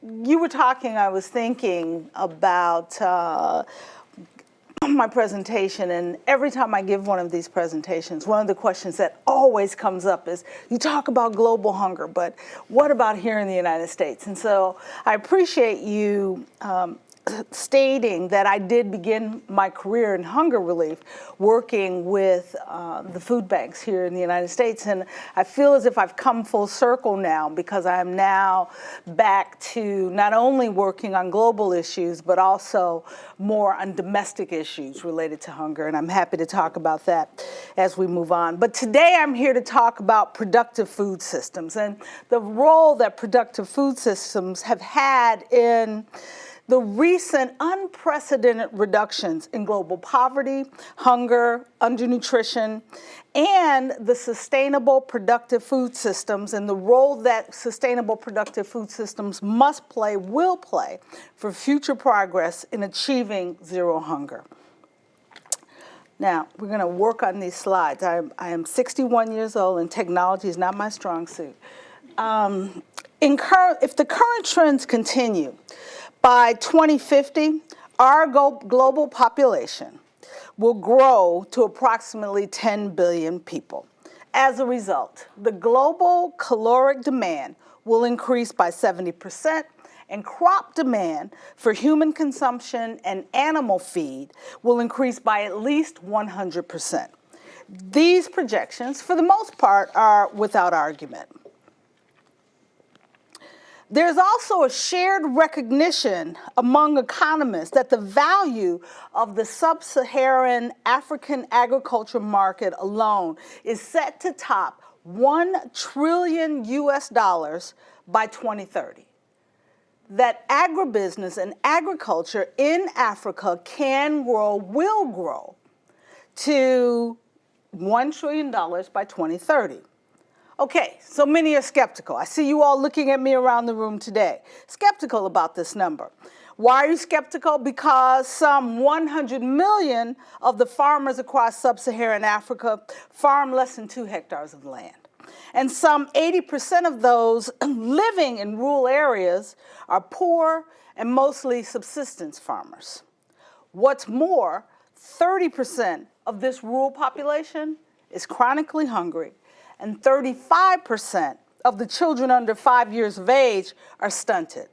you were talking, I was thinking about my presentation, and every time I give one of these presentations, one of the questions that always comes up is, you talk about global hunger, but what about here in the United States? And so I appreciate you stating that I did begin my career in hunger relief working with the food banks here in the United States. And I feel as if I've come full circle now, because I am now back to not only working on global issues, but also more on domestic issues related to hunger. And I'm happy to talk about that as we move on. But today I'm here to talk about productive food systems and the role that productive food systems have had in the recent unprecedented reductions in global poverty, hunger, undernutrition, and the sustainable productive food systems and the role that sustainable productive food systems must play, will play, for future progress in achieving zero hunger. Now, we're going to work on these slides. I am 61 years old, and technology is not my strong suit. If the current trends continue, by 2050, our global population will grow to approximately 10 billion people. As a result, the global caloric demand will increase by 70%, and crop demand for human consumption and animal feed will increase by at least 100%. These projections, for the most part, are without argument. There's also a shared recognition among economists that the value of the sub-Saharan African agriculture market alone is set to top $1 trillion by 2030. That agribusiness and agriculture in Africa can grow, will grow to $1 trillion by 2030. Okay, so many are skeptical. I see you all looking at me around the room today, skeptical about this number. Why are you skeptical? Because some 100 million of the farmers across sub-Saharan Africa farm less than 2 hectares of land. And some 80% of those living in rural areas are poor and mostly subsistence farmers. What's more, 30% of this rural population is chronically hungry, and 35% of the children under 5 years of age are stunted.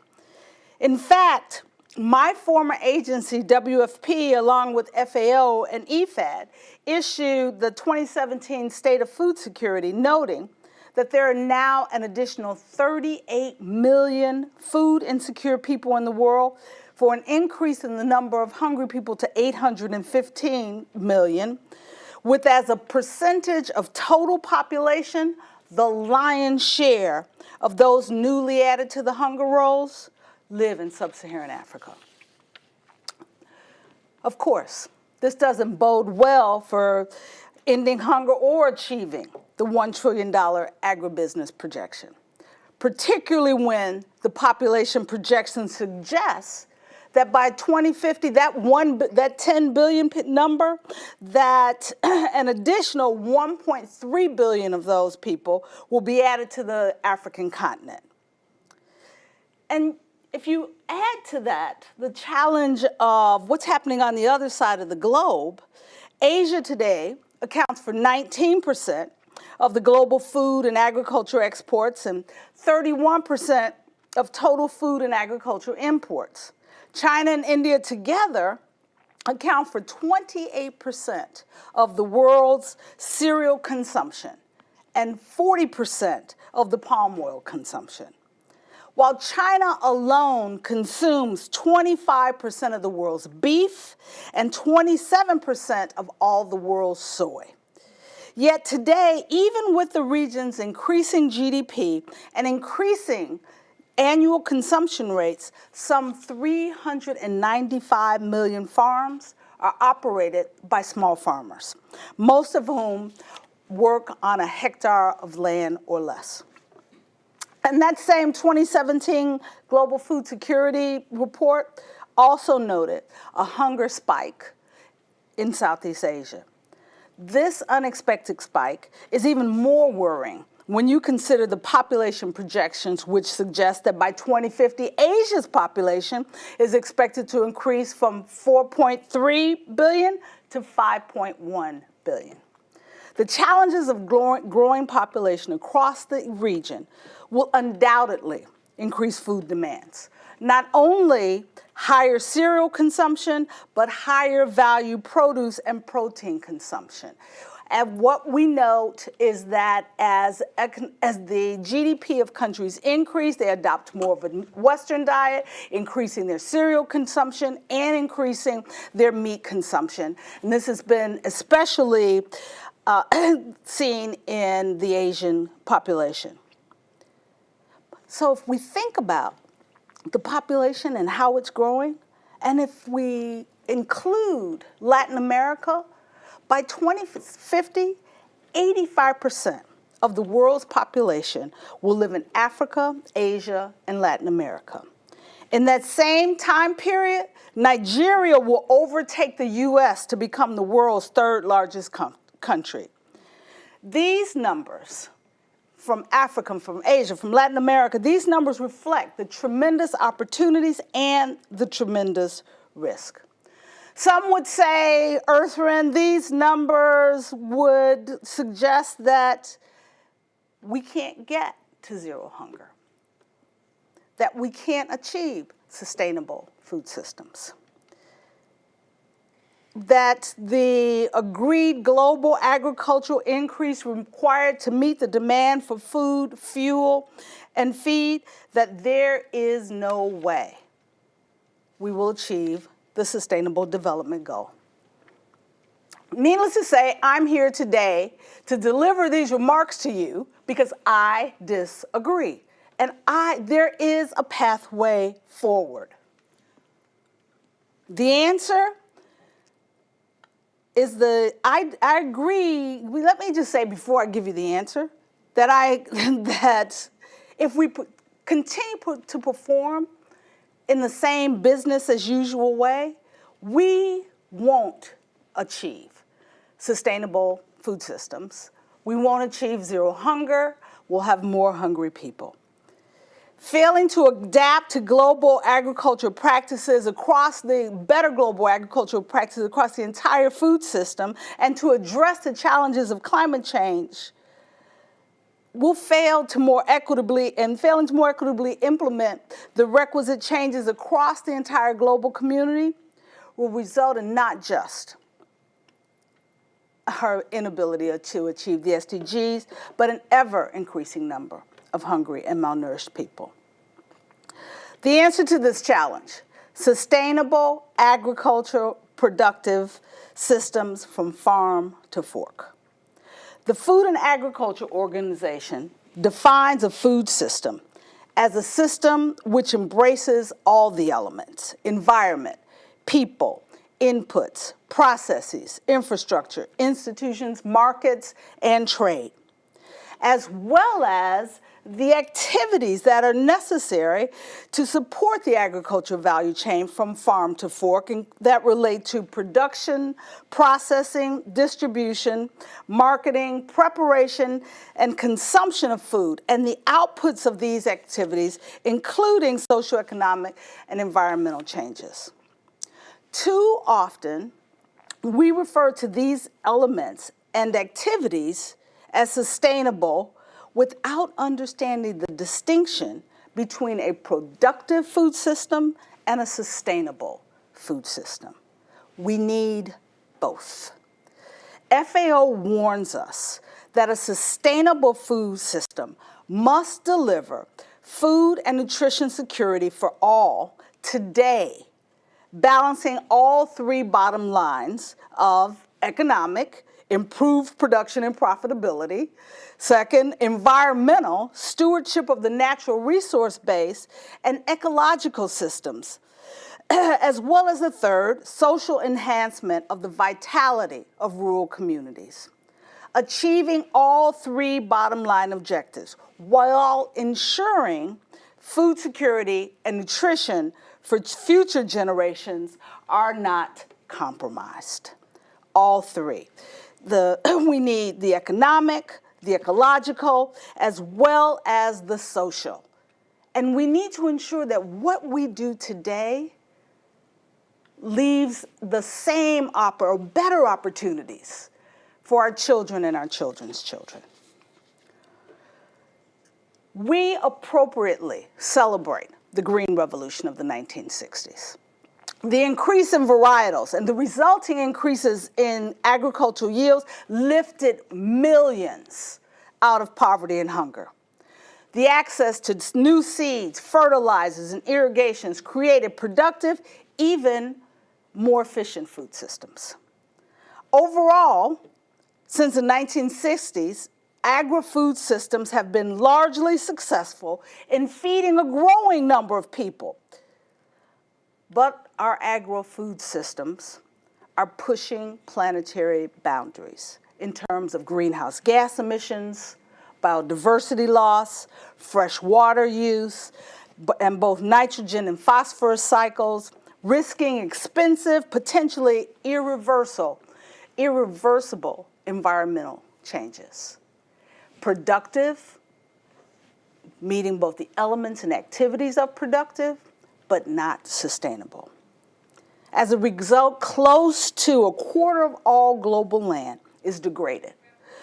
In fact, my former agency, WFP, along with FAO and EFAD, issued the 2017 State of Food Security, noting that there are now an additional 38 million food insecure people in the world, for an increase in the number of hungry people to 815 million, with as a percentage of total population, the lion's share of those newly added to the hunger rolls live in sub-Saharan Africa. Of course, this doesn't bode well for ending hunger or achieving the $1 trillion agribusiness projection, particularly when the population projection suggests that by 2050, that 10 billion number, that an additional 1.3 billion of those people will be added to the African continent. And if you add to that the challenge of what's happening on the other side of the globe, Asia today accounts for 19% of the global food and agriculture exports and 31% of total food and agriculture imports. China and India together account for 28% of the world's cereal consumption and 40% of the palm oil consumption. While China alone consumes 25% of the world's beef and 27% of all the world's soy. Yet today, even with the region's increasing GDP and increasing annual consumption rates, some 395 million farms are operated by small farmers, most of whom work on a hectare of land or less. And that same 2017 Global Food Security report also noted a hunger spike in Southeast Asia. This unexpected spike is even more worrying when you consider the population projections, which suggest that by 2050, Asia's population is expected to increase from 4.3 billion to 5.1 billion. The challenges of growing population across the region will undoubtedly increase food demands. Not only higher cereal consumption, but higher value produce and protein consumption. And what we note is that as the GDP of countries increase, they adopt more of a Western diet, increasing their cereal consumption and increasing their meat consumption. And this has been especially seen in the Asian population. So if we think about the population and how it's growing, and if we include Latin America, by 2050, 85% of the world's population will live in Africa, Asia, and Latin America. In that same time period, Nigeria will overtake the US to become the world's third largest country. These numbers from Africa, from Asia, from Latin America, these numbers reflect the tremendous opportunities and the tremendous risk. Some would say, Ertharin, these numbers would suggest that we can't get to zero hunger, that we can't achieve sustainable food systems, that the agreed global agricultural increase required to meet the demand for food, fuel, and feed, that there is no way we will achieve the Sustainable Development Goal. Needless to say, I'm here today to deliver these remarks to you because I disagree. And there is a pathway forward. The answer is I agree. Let me just say before I give you the answer that if we continue to perform in the same business as usual way, we won't achieve sustainable food systems. We won't achieve zero hunger. We'll have more hungry people. Failing to adapt to global agricultural practices better global agricultural practices across the entire food system and to address the challenges of climate change will fail to more equitably implement the requisite changes across the entire global community will result in not just her inability to achieve the SDGs, but an ever-increasing number of hungry and malnourished people. The answer to this challenge: sustainable agricultural productive systems from farm to fork. The Food and Agriculture Organization defines a food system as a system which embraces all the elements: environment, people, inputs, processes, infrastructure, institutions, markets, and trade, as well as the activities that are necessary to support the agricultural value chain from farm to fork, and that relate to production, processing, distribution, marketing, preparation, and consumption of food, and the outputs of these activities, including socioeconomic and environmental changes. Too often, we refer to these elements and activities as sustainable without understanding the distinction between a productive food system and a sustainable food system. We need both. FAO warns us that a sustainable food system must deliver food and nutrition security for all today, balancing all three bottom lines of economic, improved production and profitability. Second, environmental, stewardship of the natural resource base and ecological systems. As well as the third, social enhancement of the vitality of rural communities. Achieving all three bottom line objectives while ensuring food security and nutrition for future generations are not compromised. All three. We need the economic, the ecological, as well as the social. And we need to ensure that what we do today leaves the same or better opportunities for our children and our children's children. We appropriately celebrate the Green Revolution of the 1960s. The increase in varietals and the resulting increases in agricultural yields lifted millions out of poverty and hunger. The access to new seeds, fertilizers, and irrigations created productive, even more efficient food systems. Overall, since the 1960s, agri-food systems have been largely successful in feeding a growing number of people. But our agro-food systems are pushing planetary boundaries in terms of greenhouse gas emissions, biodiversity loss, fresh water use, and both nitrogen and phosphorus cycles, risking expensive, potentially irreversible environmental changes. Productive, meeting both the elements and activities of productive, but not sustainable. As a result, close to a quarter of all global land is degraded.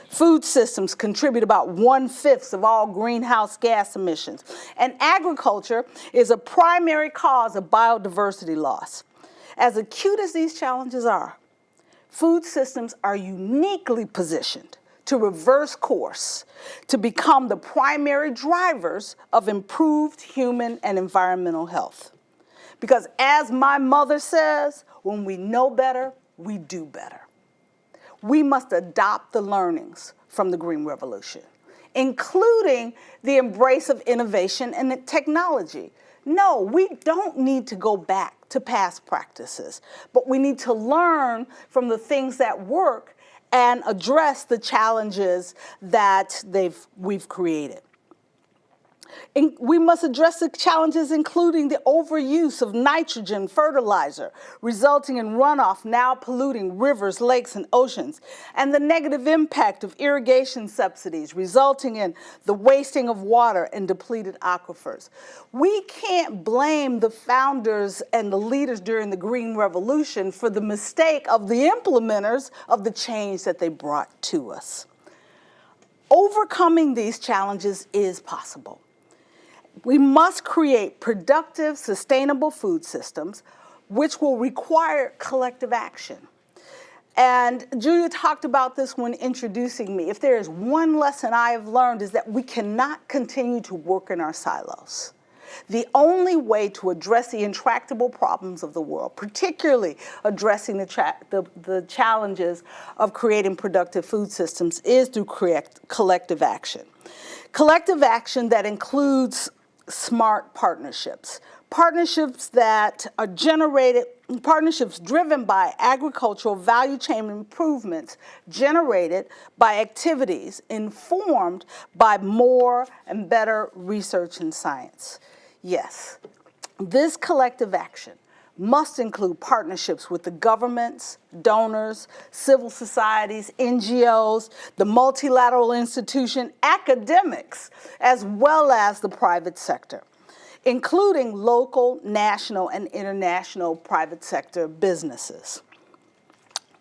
Food systems contribute about 1/5 of all greenhouse gas emissions, and agriculture is a primary cause of biodiversity loss. As acute as these challenges are, food systems are uniquely positioned to reverse course, to become the primary drivers of improved human and environmental health. Because as my mother says, when we know better, we do better. We must adopt the learnings from the Green Revolution, including the embrace of innovation and technology. No, we don't need to go back to past practices, but we need to learn from the things that work and address the challenges that we've created. We must address the challenges including the overuse of nitrogen fertilizer, resulting in runoff now polluting rivers, lakes, and oceans, and the negative impact of irrigation subsidies, resulting in the wasting of water and depleted aquifers. We can't blame the founders and the leaders during the Green Revolution for the mistake of the implementers of the change that they brought to us. Overcoming these challenges is possible. We must create productive, sustainable food systems, which will require collective action. And Julia talked about this when introducing me. If there is one lesson I have learned is that we cannot continue to work in our silos. The only way to address the intractable problems of the world, particularly addressing the challenges of creating productive food systems, is through collective action. Collective action that includes smart partnerships. Partnerships driven by agricultural value chain improvements generated by activities informed by more and better research and science. Yes, this collective action must include partnerships with the governments, donors, civil societies, NGOs, the multilateral institution, academics, as well as the private sector, including local, national, and international private sector businesses.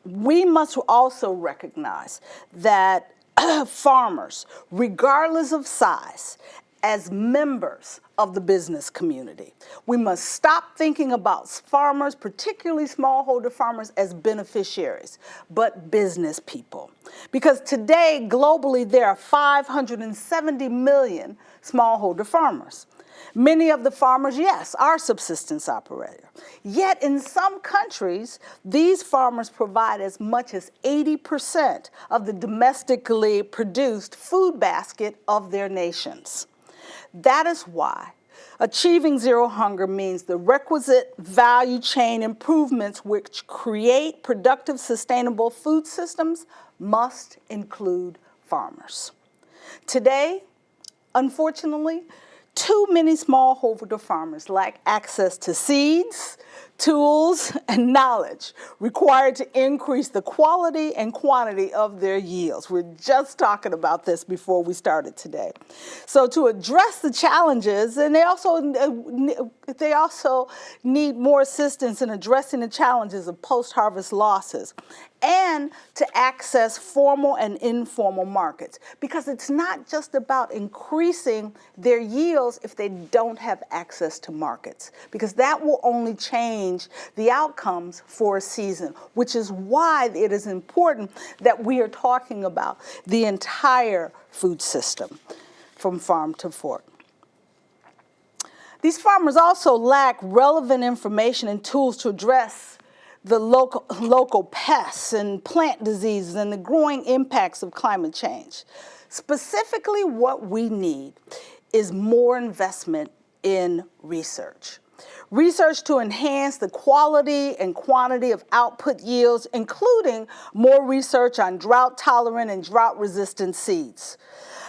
We must also recognize that farmers, regardless of size, as members of the business community. We must stop thinking about farmers, particularly smallholder farmers, as beneficiaries, but business people. Because today, globally, there are 570 million smallholder farmers. Many of the farmers, yes, are subsistence operators. Yet in some countries, these farmers provide as much as 80% of the domestically produced food basket of their nations. That is why achieving zero hunger means the requisite value chain improvements which create productive, sustainable food systems must include farmers. Today, unfortunately, too many smallholder farmers lack access to seeds, tools, and knowledge required to increase the quality and quantity of their yields. We're just talking about this before we started today. So to address the challenges, and they also need more assistance in addressing the challenges of post-harvest losses, and to access formal and informal markets, because it's not just about increasing their yields if they don't have access to markets, because that will only change the outcomes for a season, which is why it is important that we are talking about the entire food system from farm to fork. These farmers also lack relevant information and tools to address the local pests and plant diseases and the growing impacts of climate change. Specifically, what we need is more investment in research. Research to enhance the quality and quantity of output yields, including more research on drought-tolerant and drought-resistant seeds.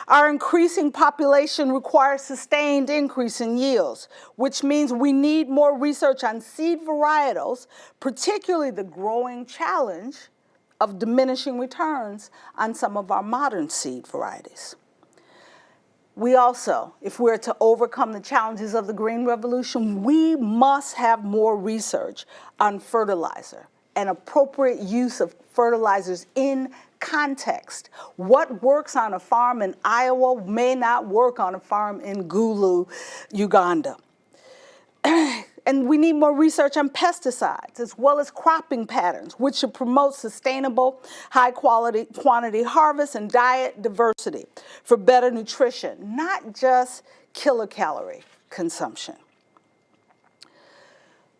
Our increasing population requires sustained increase in yields, which means we need more research on seed varietals, particularly the growing challenge of diminishing returns on some of our modern seed varieties. We also, if we're to overcome the challenges of the Green Revolution, we must have more research on fertilizer and appropriate use of fertilizers in context. What works on a farm in Iowa may not work on a farm in Gulu, Uganda. And we need more research on pesticides as well as cropping patterns, which should promote sustainable, quantity harvest and diet diversity for better nutrition, not just kilocalorie consumption.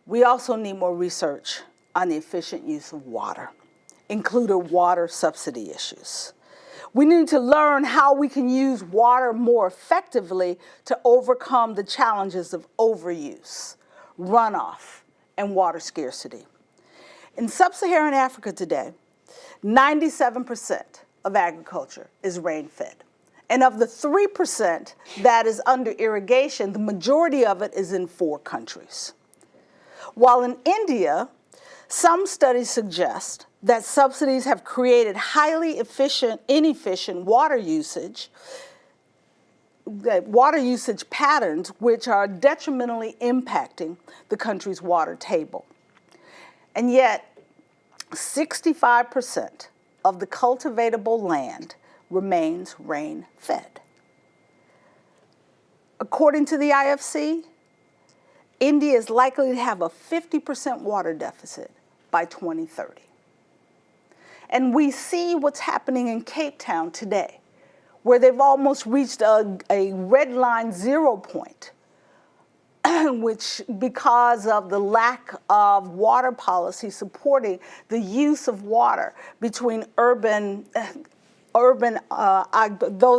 We also need more research on the efficient use of water, including water subsidy issues. We need to learn how we can use water more effectively to overcome the challenges of overuse, runoff, and water scarcity. In sub-Saharan Africa today, 97% of agriculture is rain-fed. And of the 3% that is under irrigation, the majority of it is in 4 countries. While in India, some studies suggest that subsidies have created highly inefficient water usage patterns which are detrimentally impacting the country's water table. And yet, 65% of the cultivatable land remains rain-fed. According to the IFC, India is likely to have a 50% water deficit by 2030. And we see what's happening in Cape Town today, where they've almost reached a red line 0 point, which because of the lack of water policy supporting the use of water between those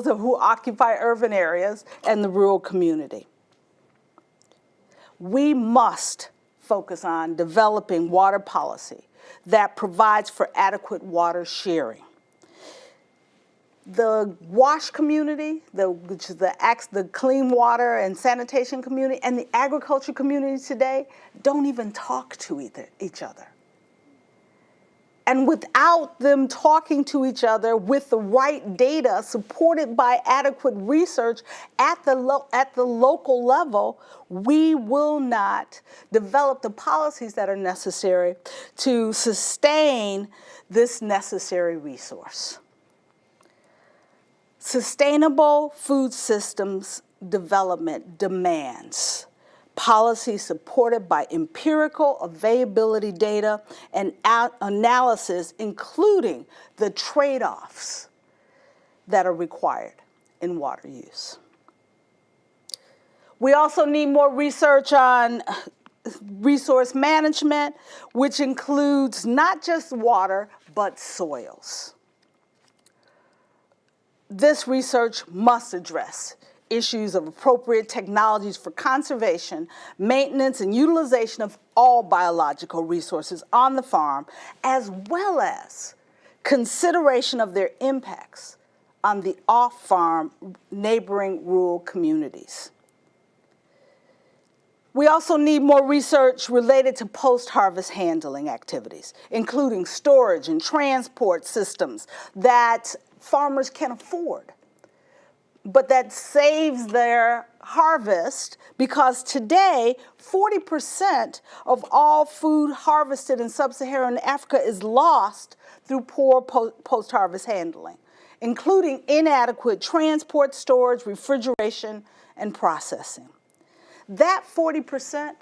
who occupy urban areas and the rural community. We must focus on developing water policy that provides for adequate water sharing. The WASH community, which is the clean water and sanitation community, and the agriculture community today don't even talk to each other. And without them talking to each other with the right data supported by adequate research at the local level, we will not develop the policies that are necessary to sustain this necessary resource. Sustainable food systems development demands policies supported by empirical availability data and analysis, including the trade-offs that are required in water use. We also need more research on resource management, which includes not just water, but soils. This research must address issues of appropriate technologies for conservation, maintenance, and utilization of all biological resources on the farm, as well as consideration of their impacts on the off-farm neighboring rural communities. We also need more research related to post-harvest handling activities, including storage and transport systems that farmers can afford, but that saves their harvest, because today 40% of all food harvested in sub-Saharan Africa is lost through poor post-harvest handling, including inadequate transport, storage, refrigeration, and processing. That 40%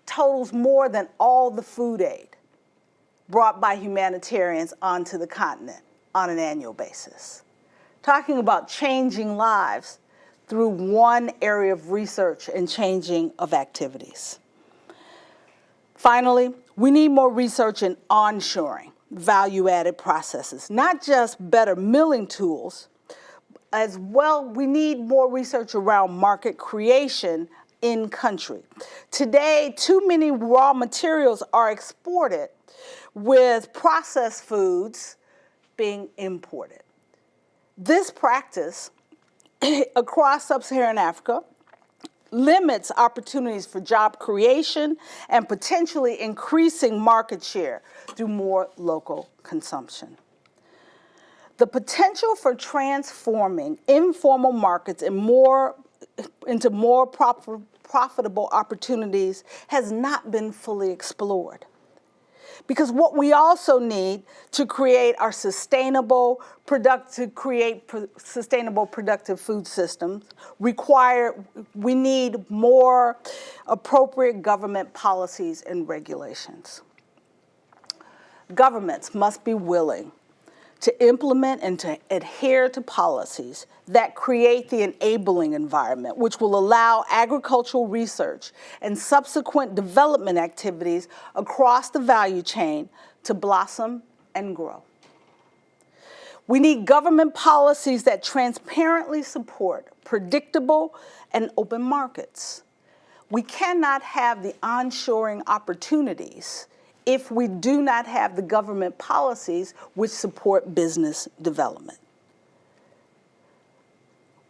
totals more than all the food aid brought by humanitarians onto the continent on an annual basis. Talking about changing lives through one area of research and changing of activities. Finally, we need more research in onshoring value-added processes, not just better milling tools. As well, we need more research around market creation in country. Today, too many raw materials are exported, with processed foods being imported. This practice across sub-Saharan Africa limits opportunities for job creation and potentially increasing market share through more local consumption. The potential for transforming informal markets into more profitable opportunities has not been fully explored. Because what we also need to create are sustainable, productive food systems we need more appropriate government policies and regulations. Governments must be willing to implement and to adhere to policies that create the enabling environment, which will allow agricultural research and subsequent development activities across the value chain to blossom and grow. We need government policies that transparently support predictable and open markets. We cannot have the onshoring opportunities if we do not have the government policies which support business development.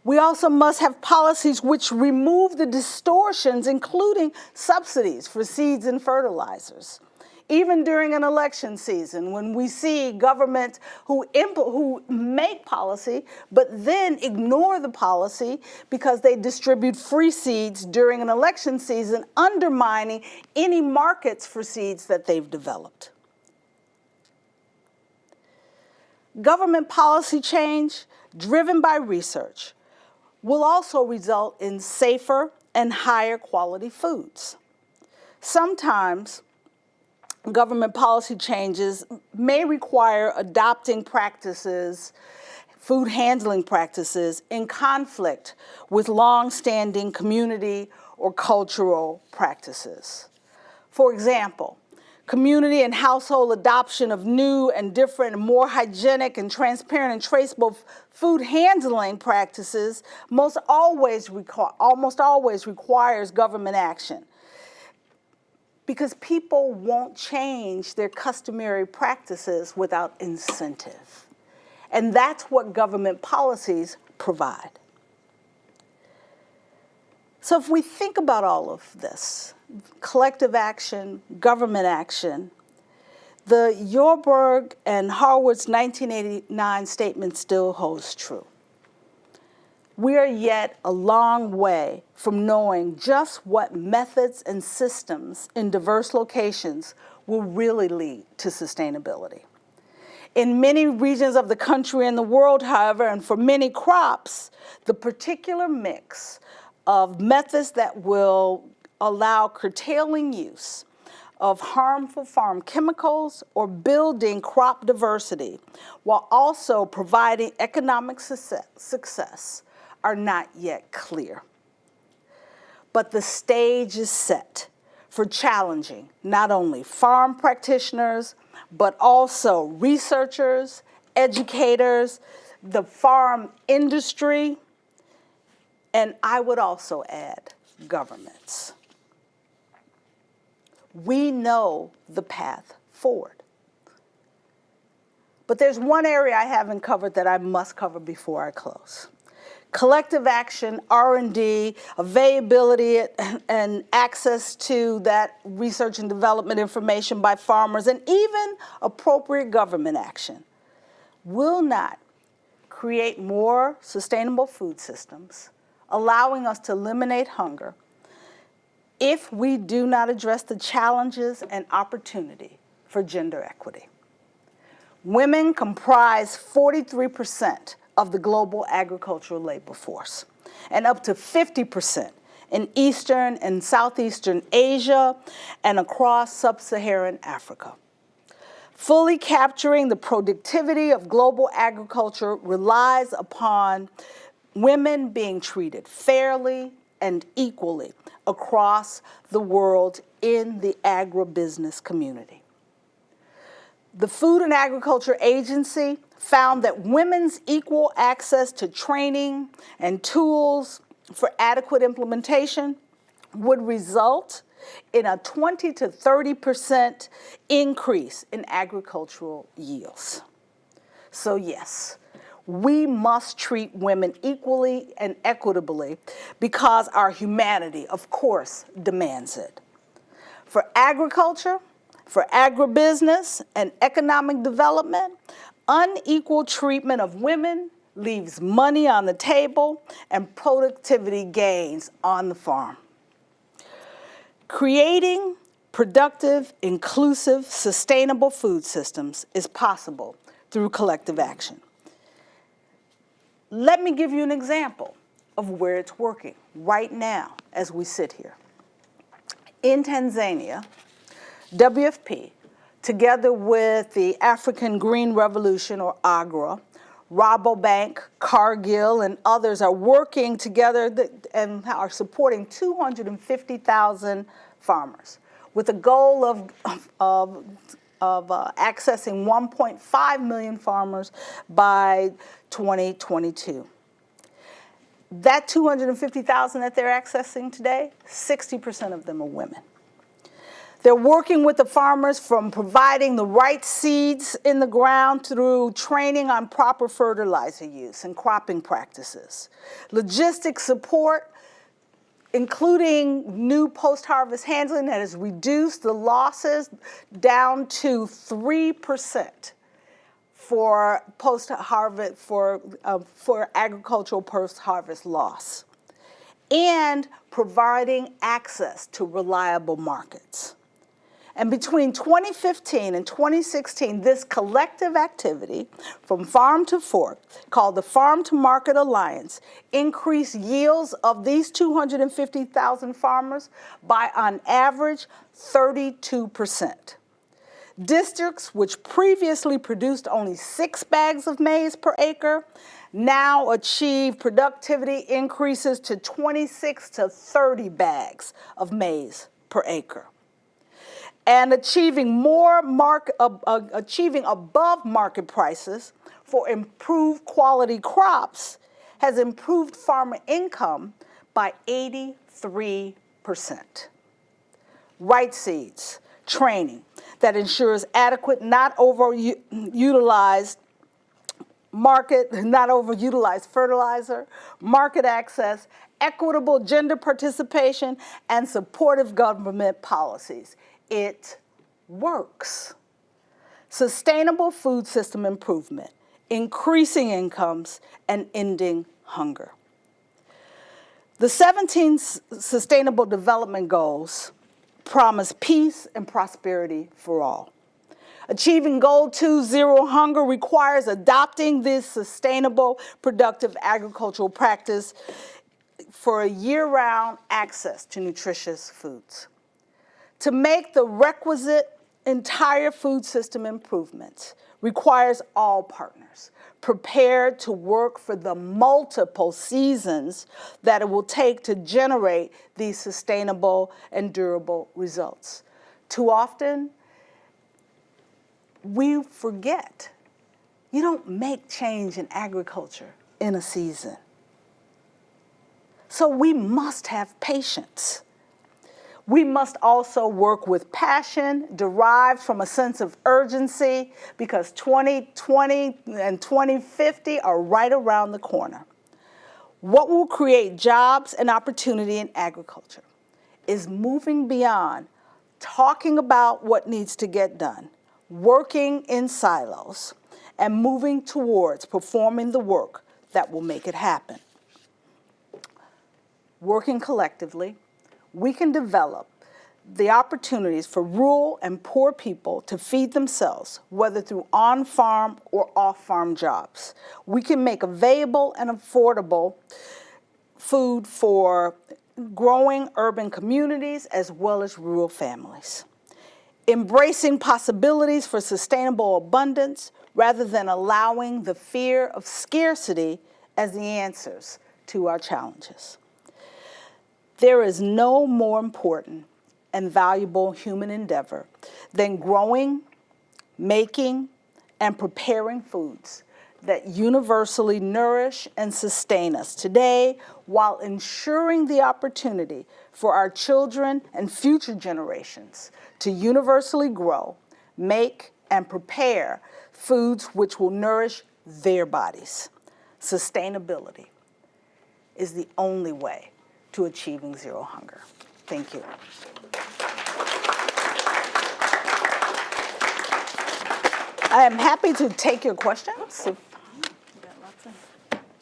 We also must have policies which remove the distortions, including subsidies for seeds and fertilizers. Even during an election season, when we see governments who make policy, but then ignore the policy because they distribute free seeds during an election season, undermining any markets for seeds that they've developed. Government policy change, driven by research, will also result in safer and higher quality foods. Sometimes, government policy changes may require adopting practices, food handling practices, in conflict with long-standing community or cultural practices. For example, community and household adoption of new and different, more hygienic and transparent and traceable food handling practices almost always requires government action, because people won't change their customary practices without incentive. And that's what government policies provide. So if we think about all of this, collective action, government action, the Yorberg and Harwood's 1989 statement still holds true. We are yet a long way from knowing just what methods and systems in diverse locations will really lead to sustainability. In many regions of the country and the world, however, and for many crops, the particular mix of methods that will allow curtailing use of harmful farm chemicals or building crop diversity while also providing economic success are not yet clear. But the stage is set for challenging not only farm practitioners, but also researchers, educators, the farm industry, and I would also add governments. We know the path forward. But there's one area I haven't covered that I must cover before I close. Collective action, R&D, availability and access to that research and development information by farmers, and even appropriate government action will not create more sustainable food systems, allowing us to eliminate hunger, if we do not address the challenges and opportunity for gender equity. Women comprise 43% of the global agricultural labor force, and up to 50% in Eastern and Southeastern Asia and across Sub-Saharan Africa. Fully capturing the productivity of global agriculture relies upon women being treated fairly and equally across the world in the agribusiness community. The Food and Agriculture Agency found that women's equal access to training and tools for adequate implementation would result in a 20 to 30% increase in agricultural yields. So yes, we must treat women equally and equitably because our humanity, of course, demands it. For agriculture, for agribusiness and economic development, unequal treatment of women leaves money on the table and productivity gains on the farm. Creating productive, inclusive, sustainable food systems is possible through collective action. Let me give you an example of where it's working right now as we sit here. In Tanzania, WFP, together with the African Green Revolution, or AGRA, Rabobank, Cargill, and others are working together and are supporting 250,000 farmers with a goal of accessing 1.5 million farmers by 2022. That 250,000 that they're accessing today, 60% of them are women. They're working with the farmers from providing the right seeds in the ground through training on proper fertilizer use and cropping practices, logistics support, including new post-harvest handling that has reduced the losses down to 3% for post-harvest, for agricultural post-harvest loss, and providing access to reliable markets. And between 2015 and 2016, this collective activity from farm to fork, called the Farm to Market Alliance, increased yields of these 250,000 farmers by, on average, 32%. Districts which previously produced only 6 bags of maize per acre now achieve productivity increases to 26 to 30 bags of maize per acre. And achieving above market prices for improved quality crops has improved farmer income by 83%. Right seeds, training that ensures adequate, not overutilized fertilizer, market access, equitable gender participation, and supportive government policies. It works. Sustainable food system improvement, increasing incomes, and ending hunger. The 17 Sustainable Development Goals promise peace and prosperity for all. Achieving Goal 2, Zero Hunger, requires adopting this sustainable, productive agricultural practice for a year-round access to nutritious foods. To make the requisite entire food system improvements requires all partners prepared to work for the multiple seasons that it will take to generate these sustainable and durable results. Too often, we forget you don't make change in agriculture in a season. So we must have patience. We must also work with passion derived from a sense of urgency, because 2020 and 2050 are right around the corner. What will create jobs and opportunity in agriculture is moving beyond talking about what needs to get done, working in silos, and moving towards performing the work that will make it happen. Working collectively, we can develop the opportunities for rural and poor people to feed themselves, whether through on-farm or off-farm jobs. We can make available and affordable food for growing urban communities as well as rural families. Embracing possibilities for sustainable abundance rather than allowing the fear of scarcity as the answers to our challenges. There is no more important and valuable human endeavor than growing, making, and preparing foods that universally nourish and sustain us today while ensuring the opportunity for our children and future generations to universally grow, make, and prepare foods which will nourish their bodies. Sustainability is the only way to achieving zero hunger. Thank you. I am happy to take your questions.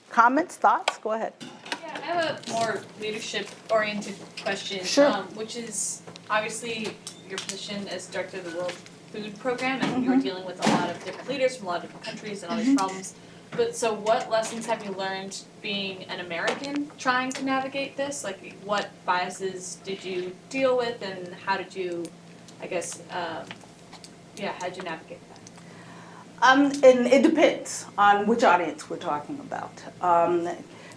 Comments, thoughts, go ahead. Yeah, I have a more leadership-oriented question, Sure. Which is obviously your position as director of the World Food Program, and you're dealing with a lot of different leaders from a lot of different countries and all these problems. But so what lessons have you learned being an American trying to navigate this? Like, what biases did you deal with, and how did you, I guess, how did you navigate that? And it depends on which audience we're talking about.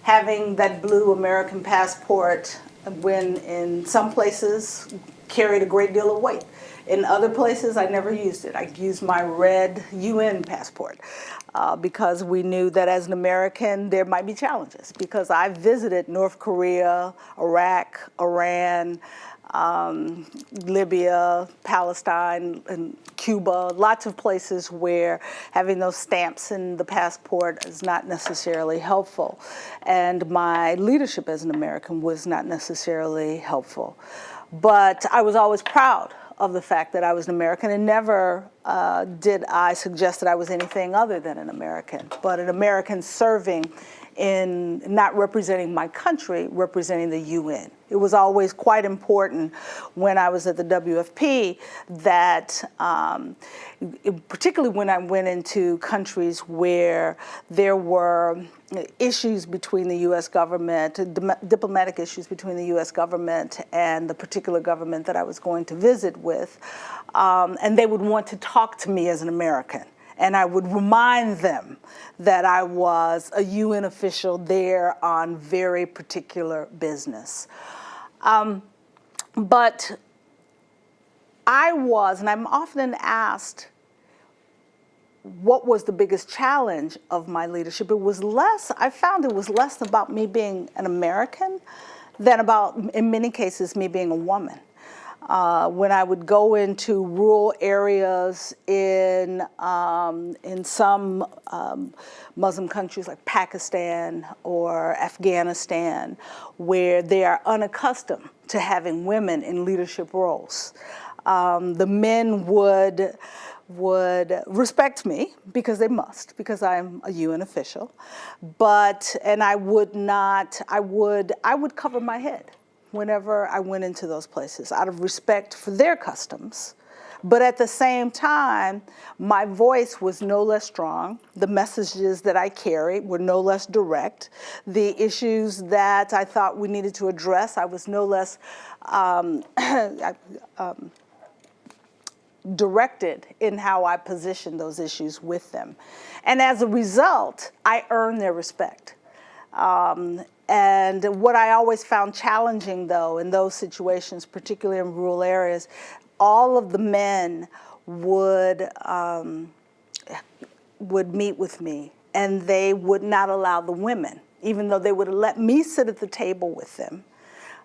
Having that blue American passport, when in some places carried a great deal of weight. In other places, I never used it. I used my red UN passport because we knew that as an American, there might be challenges. Because I visited North Korea, Iraq, Iran, Libya, Palestine, and Cuba, lots of places where having those stamps in the passport is not necessarily helpful. And my leadership as an American was not necessarily helpful. But I was always proud of the fact that I was an American, and never did I suggest that I was anything other than an American, but an American serving in not representing my country, representing the UN. It was always quite important when I was at the WFP that, particularly when I went into countries where there were issues between the U.S. government, diplomatic issues between the U.S. government and the particular government that I was going to visit with, and they would want to talk to me as an American. And I would remind them that I was a UN official there on very particular business. But I was, and I'm often asked, what was the biggest challenge of my leadership? It was less, I found it was less about me being an American than about, in many cases, me being a woman. When I would go into rural areas in some Muslim countries like Pakistan or Afghanistan, where they are unaccustomed to having women in leadership roles, the men would respect me because they must, because I'm a UN official, and I would cover my head whenever I went into those places out of respect for their customs. But at the same time, my voice was no less strong. The messages that I carried were no less direct. The issues that I thought we needed to address, I was no less directed in how I positioned those issues with them. And as a result, I earned their respect. And what I always found challenging, though, in those situations, particularly in rural areas, all of the men would meet with me, and they would not allow the women, even though they would let me sit at the table with them,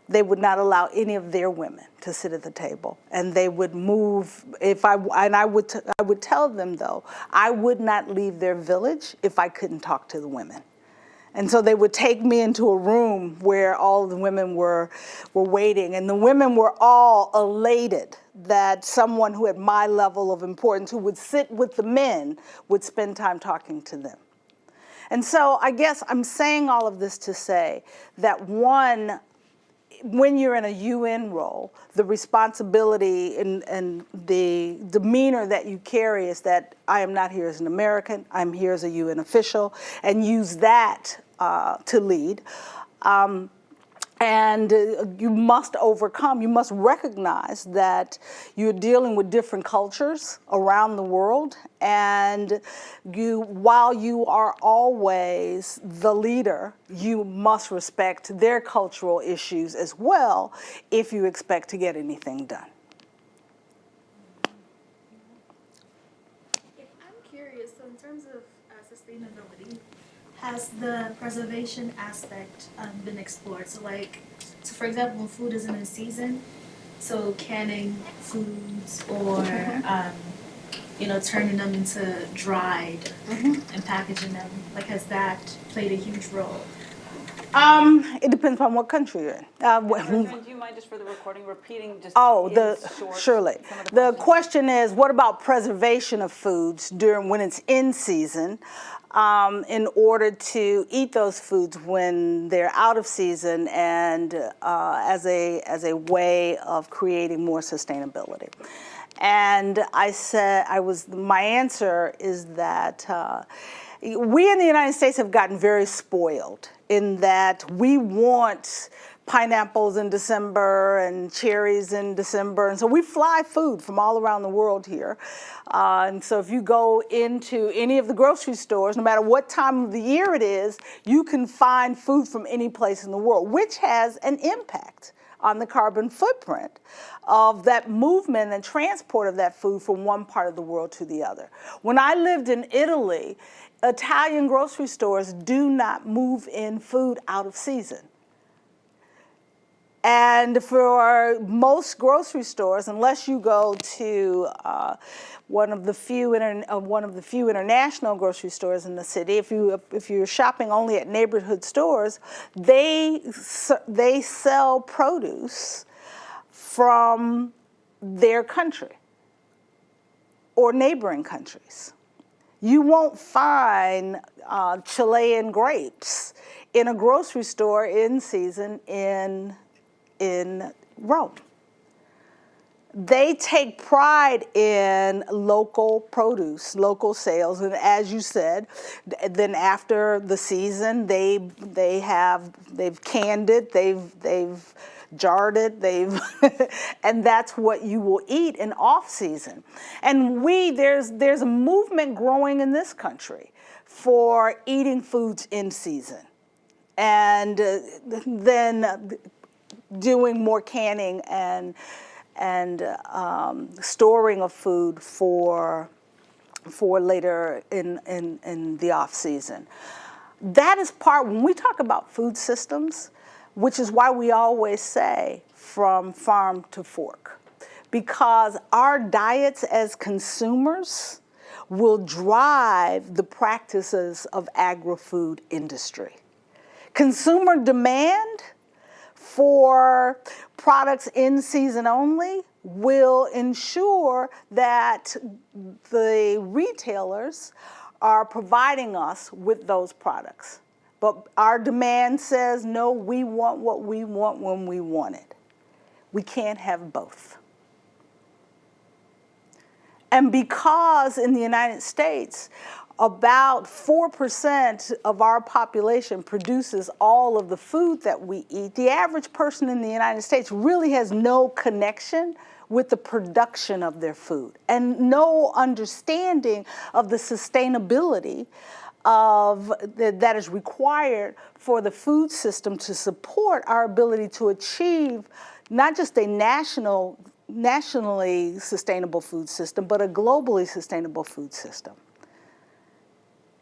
they would not allow any of their women to sit at the table. And they would move, I would tell them, though, I would not leave their village if I couldn't talk to the women. And so they would take me into a room where all the women were waiting, and the women were all elated that someone who had my level of importance, who would sit with the men, would spend time talking to them. And so I guess I'm saying all of this to say that, one, when you're in a UN role, the responsibility and the demeanor that you carry is that I am not here as an American, I'm here as a UN official, and use that to lead. And you must overcome, you must recognize that you're dealing with different cultures around the world, and while you are always the leader, you must respect their cultural issues as well if you expect to get anything done. I'm curious, so in terms of sustainability, has the preservation aspect been explored? So for example, when food isn't in season, so canning foods or turning them into dried and packaging them, has that played a huge role? It depends on what country you're in. Ertharin, do you mind just for the recording repeating just Surely. The question is, what about preservation of foods when it's in season, in order to eat those foods when they're out of season, and as a way of creating more sustainability? And my answer is that we in the United States have gotten very spoiled in that we want pineapples in December and cherries in December. And so we fly food from all around the world here. And so if you go into any of the grocery stores, no matter what time of the year it is, you can find food from any place in the world, which has an impact on the carbon footprint of that movement and transport of that food from one part of the world to the other. When I lived in Italy, Italian grocery stores do not move in food out of season. And for most grocery stores, unless you go to one of the few international grocery stores in the city, if you're shopping only at neighborhood stores, they sell produce from their country or neighboring countries. You won't find Chilean grapes in a grocery store in season in Rome. They take pride in local produce, local sales, and as you said, then after the season, they've canned it, they've jarred it, and that's what you will eat in off season. And there's a movement growing in this country for eating foods in season, and then doing more canning and storing of food for later in the off season. That is when we talk about food systems, which is why we always say from farm to fork, because our diets as consumers will drive the practices of agri-food industry. Consumer demand for products in season only will ensure that the retailers are providing us with those products. But our demand says, no, we want what we want when we want it. We can't have both. And because in the United States, about 4% of our population produces all of the food that we eat, the average person in the United States really has no connection with the production of their food and no understanding of the sustainability that is required for the food system to support our ability to achieve not just a nationally sustainable food system, but a globally sustainable food system.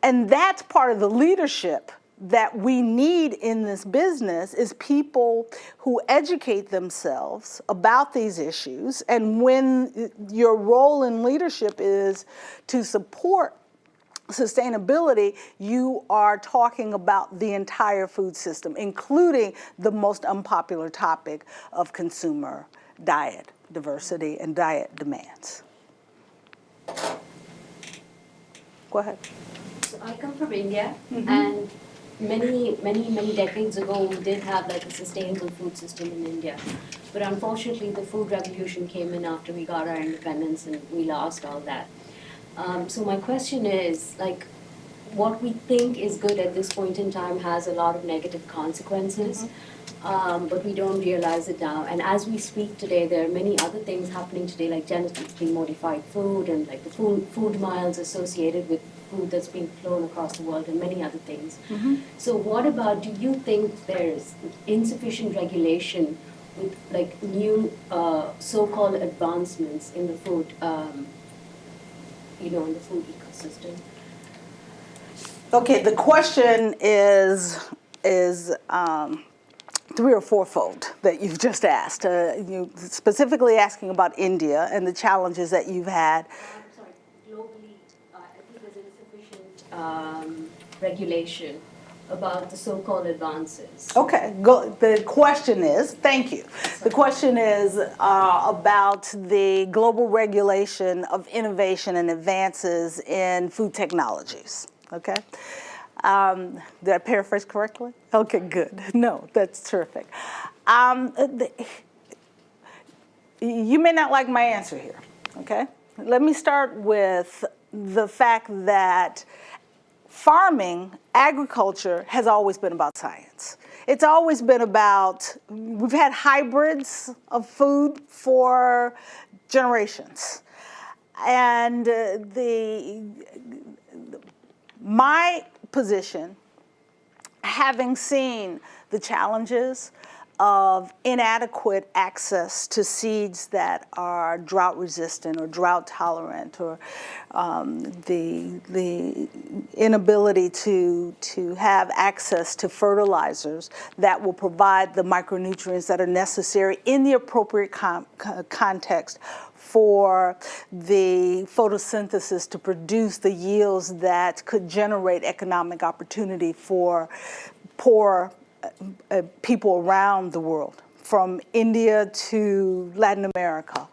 And that's part of the leadership that we need in this business, is people who educate themselves about these issues. And when your role in leadership is to support sustainability, you are talking about the entire food system, including the most unpopular topic of consumer diet diversity and diet demands. Go ahead. So I come from India, and many decades ago, we did have like a sustainable food system in India. But unfortunately, the food revolution came in after we got our independence, and we lost all that. So my question is, like, what we think is good at this point in time has a lot of negative consequences, but we don't realize it now. And as we speak today, there are many other things happening today, like genetically modified food and like the food miles associated with food that's being flown across the world and many other things. So what about, do you think there's insufficient regulation with like new so-called advancements in the food, in the food ecosystem? Okay, the question is three or fourfold that you've just asked. You specifically asking about India and the challenges that you've had. I'm sorry, globally, I think there's insufficient regulation about the so-called advances. Okay, the question is, thank you. The question is about the global regulation of innovation and advances in food technologies, okay? Did I paraphrase correctly? Okay, good. No, that's terrific. You may not like my answer here, okay? Let me start with the fact that farming, agriculture, has always been about science. It's always been about, we've had hybrids of food for generations. And my position, having seen the challenges of inadequate access to seeds that are drought resistant or drought tolerant, or the inability to have access to fertilizers that will provide the micronutrients that are necessary in the appropriate context for the photosynthesis to produce the yields that could generate economic opportunity for poor people around the world, from India to Latin America,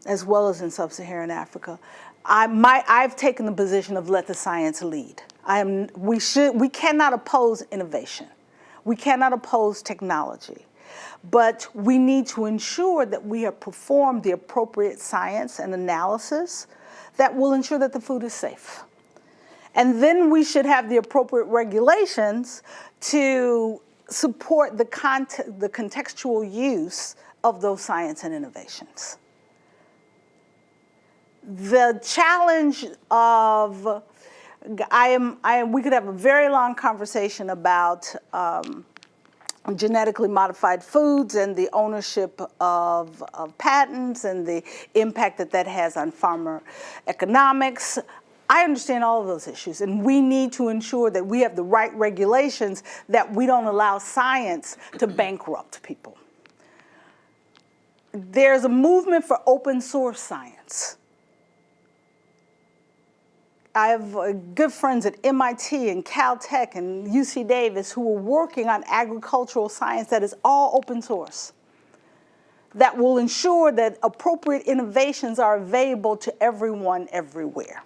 as well as in sub-Saharan Africa. I've taken the position of let the science lead. We cannot oppose innovation. We cannot oppose technology. But we need to ensure that we have performed the appropriate science and analysis that will ensure that the food is safe. And then we should have the appropriate regulations to support the contextual use of those science and innovations. The challenge of, we could have a very long conversation about genetically modified foods and the ownership of patents and the impact that has on farmer economics. I understand all of those issues, and we need to ensure that we have the right regulations, that we don't allow science to bankrupt people. There's a movement for open source science. I have good friends at MIT and Caltech and UC Davis who are working on agricultural science that is all open source, that will ensure that appropriate innovations are available to everyone, everywhere.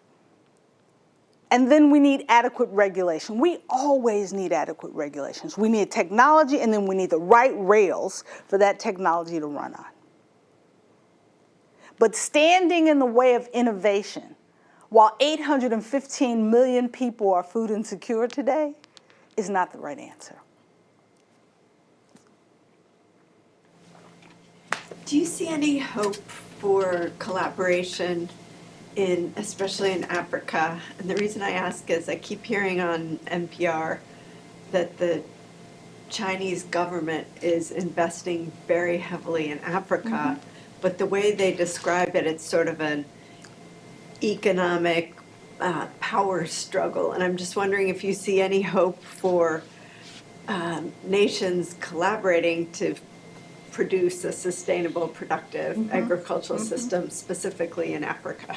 And then we need adequate regulation. We always need adequate regulations. We need technology, and then we need the right rails for that technology to run on. But standing in the way of innovation, while 815 million people are food insecure today, is not the right answer. Do you see any hope for collaboration especially in Africa? And the reason I ask is I keep hearing on NPR that the Chinese government is investing very heavily in Africa, but the way they describe it, it's sort of an economic power struggle. And I'm just wondering if you see any hope for nations collaborating to produce a sustainable, productive agricultural system, specifically in Africa.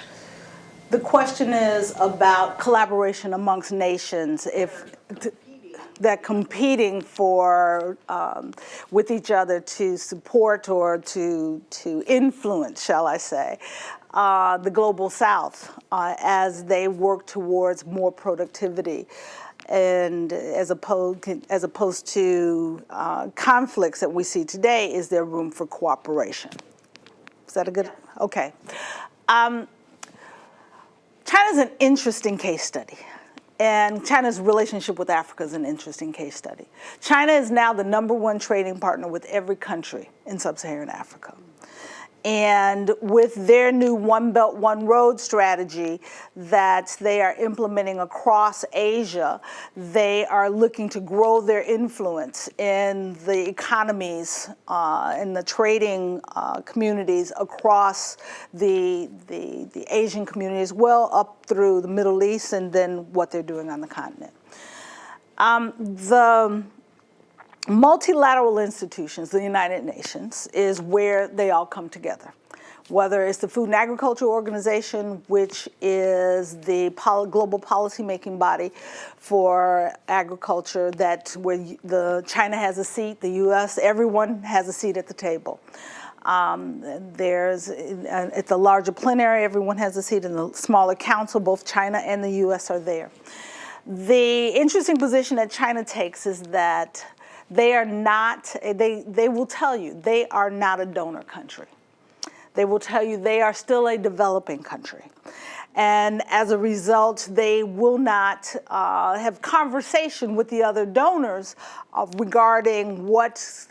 The question is about collaboration amongst nations, if that competing for with each other to support or to influence, shall I say, the global South as they work towards more productivity, and as opposed to conflicts that we see today. Is there room for cooperation? Is that a good? Okay. China's an interesting case study. And China's relationship with Africa is an interesting case study. China is now the #1 trading partner with every country in sub-Saharan Africa. And with their new One Belt, One Road strategy that they are implementing across Asia, they are looking to grow their influence in the economies, in the trading communities across the Asian community as well, up through the Middle East, and then what they're doing on the continent. The multilateral institutions, the United Nations, is where they all come together. Whether it's the Food and Agriculture Organization, which is the global policy-making body for agriculture, where China has a seat, the U.S., everyone has a seat at the table. At the larger plenary, everyone has a seat. In the smaller council, both China and the U.S. are there. The interesting position that China takes is that they are not, they will tell you, they are not a donor country. They will tell you they are still a developing country. And as a result, they will not have conversation with the other donors regarding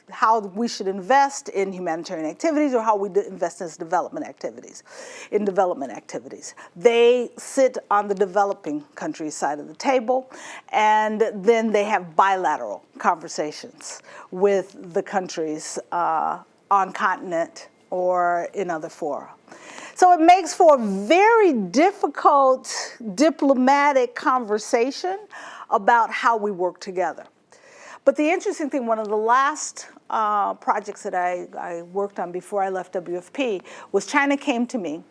how we should invest in humanitarian activities or how we invest in development activities. They sit on the developing countries side of the table, and then they have bilateral conversations with the countries on continent or in other fora. So it makes for a very difficult diplomatic conversation about how we work together. But the interesting thing, one of the last projects that I worked on before I left WFP was China came to me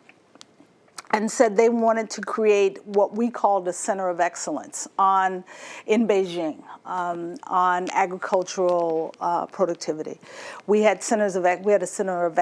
and said they wanted to create what we called a center of excellence in Beijing on agricultural productivity. We had a center of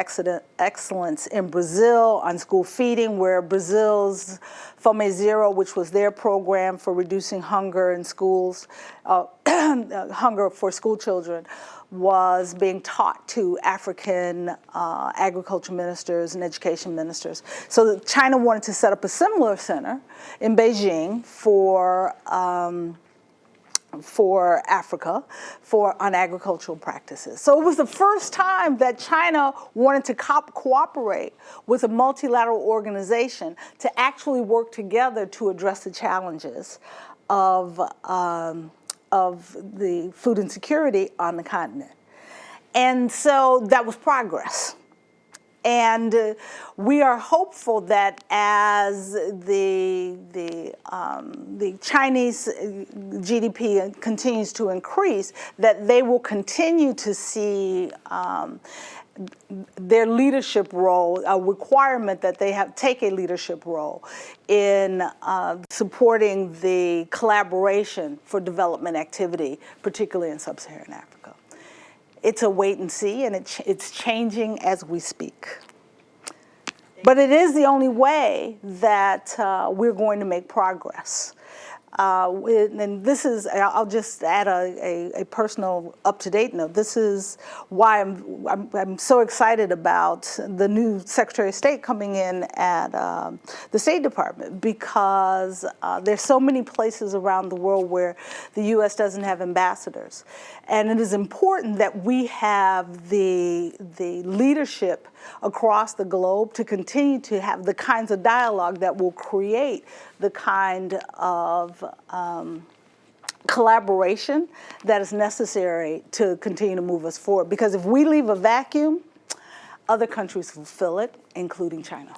excellence in Brazil on school feeding, where Brazil's Fome Zero, which was their program for reducing hunger in schools, hunger for school children, was being taught to African agriculture ministers and education ministers. So China wanted to set up a similar center in Beijing for Africa, on agricultural practices. So it was the first time that China wanted to cooperate with a multilateral organization to actually work together to address the challenges of the food insecurity on the continent. And so that was progress. And we are hopeful that as the Chinese GDP continues to increase, that they will continue to see their leadership role, a requirement that they take a leadership role in supporting the collaboration for development activity, particularly in sub-Saharan Africa. It's a wait and see, and it's changing as we speak. But it is the only way that we're going to make progress. And this is, I'll just add a personal up-to-date note. This is why I'm so excited about the new Secretary of State coming in at the State Department, because there's so many places around the world where the U.S. doesn't have ambassadors. And it is important that we have the leadership across the globe to continue to have the kinds of dialogue that will create the kind of collaboration that is necessary to continue to move us forward. Because if we leave a vacuum, other countries will fill it, including China.